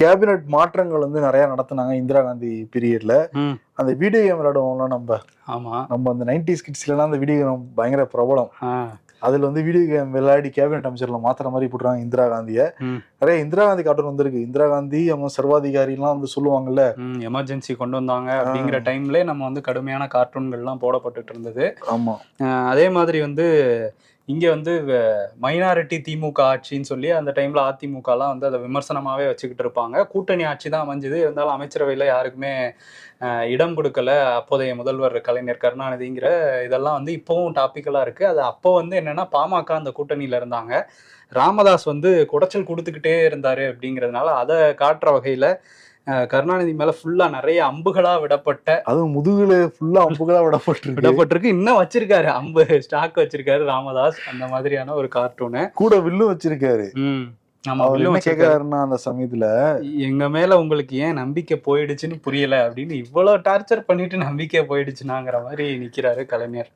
Cabinet மாற்றங்கள் வந்து நிறைய நடத்தினாங்க இந்திரா காந்தி பீரியட்ல. அந்த வீடியோ கேம் விளையாடுவோம்ல நம்ம. ஆமா, நம்ம அந்த 90s கிட்ஸ்லாம் அந்த வீடியோ கேம் பயங்கர பிரபலம். அதுல வந்து வீடியோ கேம் விளையாடி கேபினட் அமைச்சர்ல மாத்திர மாதிரி போட்டுறாங்க இந்திரா காந்திய. நிறைய இந்திரா காந்தி கார்ட்டூன் வந்திருக்கு. இந்திரா காந்தி அவங்க சர்வாதிகாரி எல்லாம் வந்து சொல்லுவாங்கல்ல, எமர்ஜென்சி கொண்டு வந்தாங்க அப்படிங்கிற டைம்ல நம்ம வந்து கடுமையான கார்ட்டூன்கள்லாம் போடப்பட்டுட்டு இருந்தது. ஆமா. அதே மாதிரி வந்து இங்க வந்து மைனாரிட்டி திமுக ஆட்சின்னு சொல்லி அந்த டைம்ல அதிமுகலாம் வந்து அதை விமர்சனமாவே வச்சுக்கிட்டு இருப்பாங்க. கூட்டணி ஆட்சி தான் அமைஞ்சது, இருந்தாலும் அமைச்சரவையில யாருக்குமே இடம் கொடுக்கல அப்போதைய முதல்வர் கலைஞர் கருணாநிதிங்கிற இதெல்லாம் வந்து இப்பவும் டாபிக்கலா இருக்கு. அது அப்போ வந்து என்னன்னா பாமக அந்த கூட்டணியில இருந்தாங்க. ராமதாஸ் வந்து குடைச்சல் கொடுத்துக்கிட்டே இருந்தாரு அப்படிங்கிறதுனால அதை காட்டுற வகையில கருணாநிதி மேல ஃபுல்லா நிறைய அம்புகளா விடப்பட்ட, அதுவும் முதுகுல ஃபுல்லா அம்புகளா விடப்பட்டிருக்கு. இன்னும் வச்சிருக்காரு, அம்பு ஸ்டாக் வச்சிருக்காரு ராமதாஸ். அந்த மாதிரியான ஒரு கார்ட்டூனு. கூட வில்லும் வச்சிருக்காரு. ஆமா, அவர் என்ன கேக்குறாருன்னா அந்த சமயத்துல, எங்க மேல உங்களுக்கு ஏன் நம்பிக்கை போயிடுச்சுன்னு புரியல அப்படின்னு இவ்வளவு டார்ச்சர் பண்ணிட்டு நம்பிக்கை போயிடுச்சுனாங்கிற மாதிரி நிக்கிறாரு கலைஞர்.